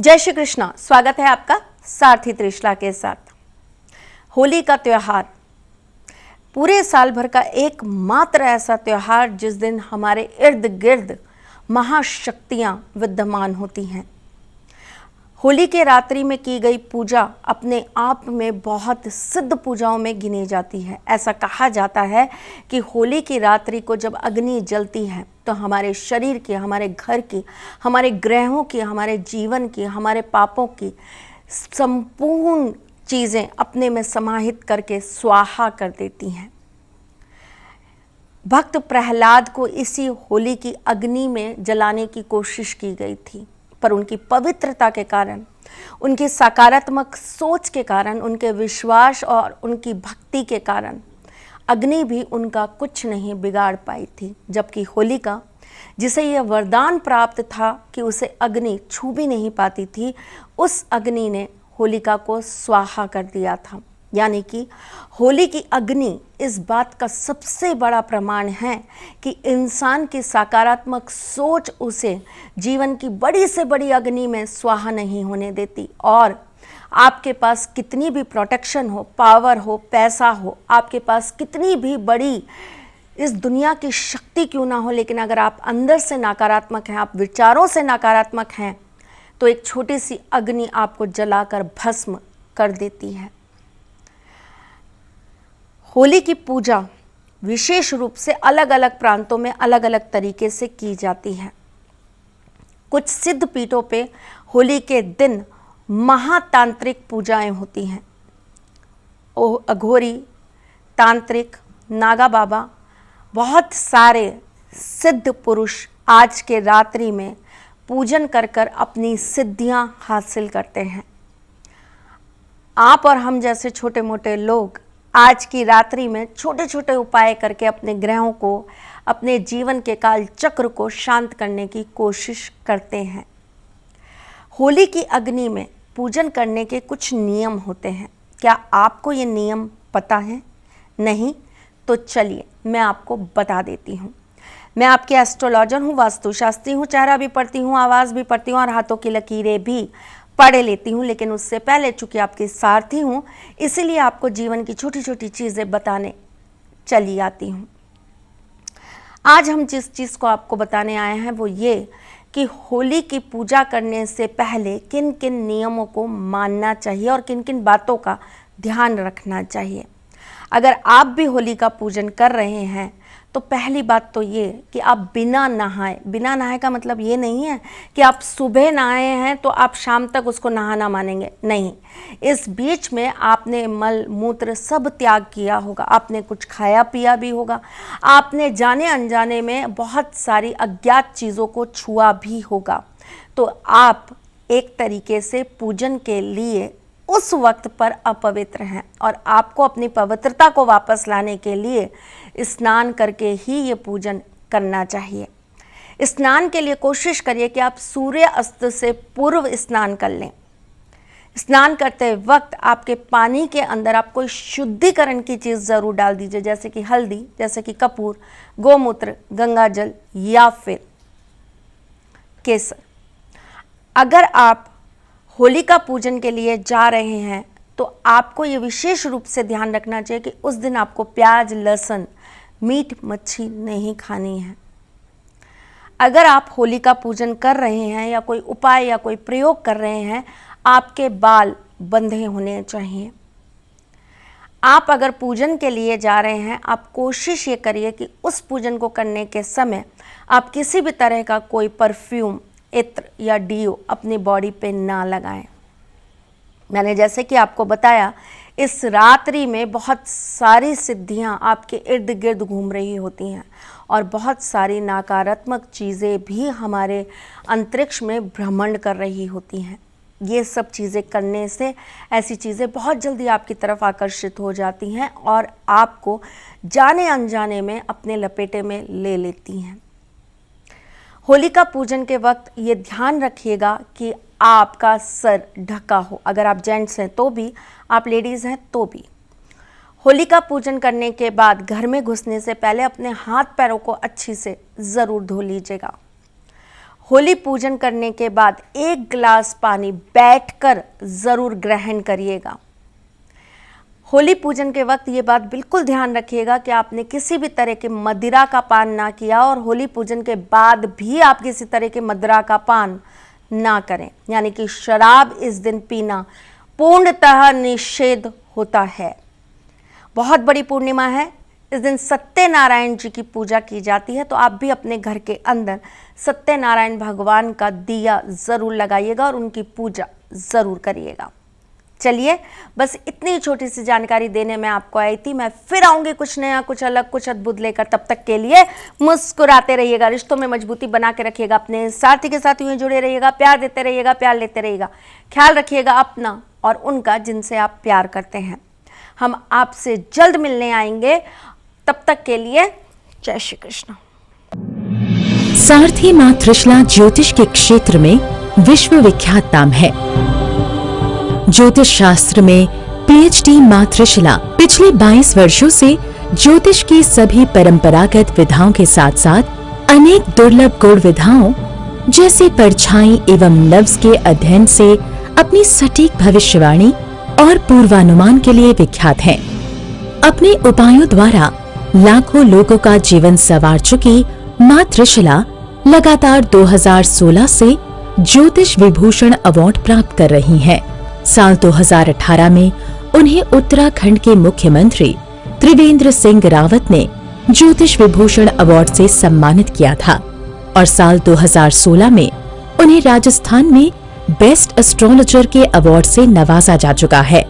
जय श्री कृष्णा। स्वागत है आपका सारथी त्रिशला के साथ। होली का त्यौहार पूरे साल भर का एकमात्र ऐसा त्यौहार जिस दिन हमारे इर्द गिर्द महाशक्तियां विद्यमान होती हैं। होली के रात्रि में की गई पूजा अपने आप में बहुत सिद्ध पूजाओं में गिनी जाती है। ऐसा कहा जाता है कि होली की रात्रि को जब अग्नि जलती है तो हमारे शरीर की, हमारे घर की, हमारे ग्रहों की, हमारे जीवन की, हमारे पापों की संपूर्ण चीज़ें अपने में समाहित करके स्वाहा कर देती हैं। भक्त प्रहलाद को इसी होली की अग्नि में जलाने की कोशिश की गई थी, पर उनकी पवित्रता के कारण, उनकी सकारात्मक सोच के कारण, उनके विश्वास और उनकी भक्ति के कारण अग्नि भी उनका कुछ नहीं बिगाड़ पाई थी। जबकि होलिका, जिसे यह वरदान प्राप्त था कि उसे अग्नि छू भी नहीं पाती थी, उस अग्नि ने होलिका को स्वाहा कर दिया था। यानी कि होली की अग्नि इस बात का सबसे बड़ा प्रमाण है कि इंसान की सकारात्मक सोच उसे जीवन की बड़ी से बड़ी अग्नि में स्वाहा नहीं होने देती। और आपके पास कितनी भी प्रोटेक्शन हो, पावर हो, पैसा हो, आपके पास कितनी भी बड़ी इस दुनिया की शक्ति क्यों ना हो, लेकिन अगर आप अंदर से नकारात्मक हैं, आप विचारों से नकारात्मक हैं, तो एक छोटी सी अग्नि आपको जलाकर भस्म कर देती है। होली की पूजा विशेष रूप से अलग अलग प्रांतों में अलग अलग तरीके से की जाती है। कुछ सिद्ध पीठों पे होली के दिन महातांत्रिक पूजाएं होती हैं। अघोरी, तांत्रिक, नागा बाबा, बहुत सारे सिद्ध पुरुष आज के रात्रि में पूजन कर कर अपनी सिद्धियां हासिल करते हैं। आप और हम जैसे छोटे मोटे लोग आज की रात्रि में छोटे छोटे उपाय करके अपने ग्रहों को, अपने जीवन के काल चक्र को शांत करने की कोशिश करते हैं। होली की अग्नि में पूजन करने के कुछ नियम होते हैं। क्या आपको ये नियम पता है? नहीं तो चलिए मैं आपको बता देती हूँ। मैं आपकी एस्ट्रोलॉजर हूँ, वास्तुशास्त्री हूँ, चेहरा भी पढ़ती हूँ, आवाज़ भी पढ़ती हूँ और हाथों की लकीरें भी पढ़ लेती हूँ। लेकिन उससे पहले चूंकि आपकी सारथी हूँ, इसीलिए आपको जीवन की छोटी छोटी चीज़ें बताने चली आती हूँ। आज हम जिस चीज़ को आपको बताने आए हैं वो ये कि होली की पूजा करने से पहले किन किन नियमों को मानना चाहिए और किन किन बातों का ध्यान रखना चाहिए। अगर आप भी होली का पूजन कर रहे हैं तो पहली बात तो ये कि आप बिना नहाए का मतलब ये नहीं है कि आप सुबह नहाए हैं तो आप शाम तक उसको नहाना मानेंगे। नहीं, इस बीच में आपने मल मूत्र सब त्याग किया होगा, आपने कुछ खाया पिया भी होगा, आपने जाने अनजाने में बहुत सारी अज्ञात चीज़ों को छुआ भी होगा। तो आप एक तरीके से पूजन के लिए उस वक्त पर अपवित्र हैं और आपको अपनी पवित्रता को वापस लाने के लिए स्नान करके ही ये पूजन करना चाहिए। स्नान के लिए कोशिश करिए कि आप सूर्य अस्त से पूर्व स्नान कर लें। स्नान करते वक्त आपके पानी के अंदर आप कोई शुद्धिकरण की चीज़ ज़रूर डाल दीजिए, जैसे कि हल्दी, जैसे कि कपूर, गोमूत्र, गंगाजल या फिर केसर। अगर आप होलिका पूजन के लिए जा रहे हैं तो आपको ये विशेष रूप से ध्यान रखना चाहिए कि उस दिन आपको प्याज, लहसुन, मीट, मच्छी नहीं खानी है। अगर आप होलिका पूजन कर रहे हैं या कोई उपाय या कोई प्रयोग कर रहे हैं, आपके बाल बंधे होने चाहिए। आप अगर पूजन के लिए जा रहे हैं, आप कोशिश ये करिए कि उस पूजन को करने के समय आप किसी भी तरह का कोई परफ्यूम, इत्र या डीओ अपनी बॉडी पे ना लगाएं। मैंने जैसे कि आपको बताया, इस रात्रि में बहुत सारी सिद्धियां आपके इर्द गिर्द घूम रही होती हैं और बहुत सारी नकारात्मक चीज़ें भी हमारे अंतरिक्ष में भ्रमण कर रही होती हैं। ये सब चीज़ें करने से ऐसी चीज़ें बहुत जल्दी आपकी तरफ आकर्षित हो जाती हैं और आपको जाने अनजाने में अपने लपेटे में ले लेती हैं। होलिका पूजन के वक्त ये ध्यान रखिएगा कि आपका सर ढका हो। अगर आप जेंट्स हैं तो भी, आप लेडीज़ हैं तो भी। होलिका पूजन करने के बाद घर में घुसने से पहले अपने हाथ पैरों को अच्छी से ज़रूर धो लीजिएगा। होली पूजन करने के बाद 1 गिलास पानी बैठकर ज़रूर ग्रहण करिएगा। होली पूजन के वक्त ये बात बिल्कुल ध्यान रखिएगा कि आपने किसी भी तरह के मदिरा का पान ना किया और होली पूजन के बाद भी आप किसी तरह के मदिरा का पान ना करें, यानी कि शराब इस दिन पीना पूर्णतः निषेध होता है। बहुत बड़ी पूर्णिमा है, इस दिन सत्यनारायण जी की पूजा की जाती है, तो आप भी अपने घर के अंदर सत्यनारायण भगवान का दिया ज़रूर लगाइएगा और उनकी पूजा ज़रूर करिएगा। चलिए, बस इतनी छोटी सी जानकारी देने में आपको आई थी। मैं फिर आऊँगी कुछ नया, कुछ अलग, कुछ अद्भुत लेकर। तब तक के लिए मुस्कुराते रहिएगा, रिश्तों में मजबूती बना के रखिएगा, अपने साथी के साथ यूँ जुड़े रहिएगा, प्यार देते रहिएगा, प्यार लेते रहिएगा। ख्याल रखिएगा अपना और उनका जिनसे आप प्यार करते हैं। हम आपसे जल्द मिलने आएंगे, तब तक के लिए जय श्री कृष्ण। सारथी मां त्रिशला ज्योतिष के क्षेत्र में विश्व विख्यात नाम है। ज्योतिष शास्त्र में पीएचडी मां त्रिशला पिछले 22 वर्षों से ज्योतिष की सभी परंपरागत विधाओं के साथ साथ अनेक दुर्लभ गुण विधाओं जैसे परछाई एवं लफ्ज के अध्ययन से अपनी सटीक भविष्यवाणी और पूर्वानुमान के लिए विख्यात हैं। अपने उपायों द्वारा लाखों लोगों का जीवन संवार चुकी मां त्रिशला लगातार 2016 से ज्योतिष विभूषण अवार्ड प्राप्त कर रही हैं। साल 2018 में उन्हें उत्तराखंड के मुख्यमंत्री त्रिवेंद्र सिंह रावत ने ज्योतिष विभूषण अवार्ड से सम्मानित किया था और साल 2016 में उन्हें राजस्थान में बेस्ट एस्ट्रोलॉजर के अवार्ड से नवाजा जा चुका है।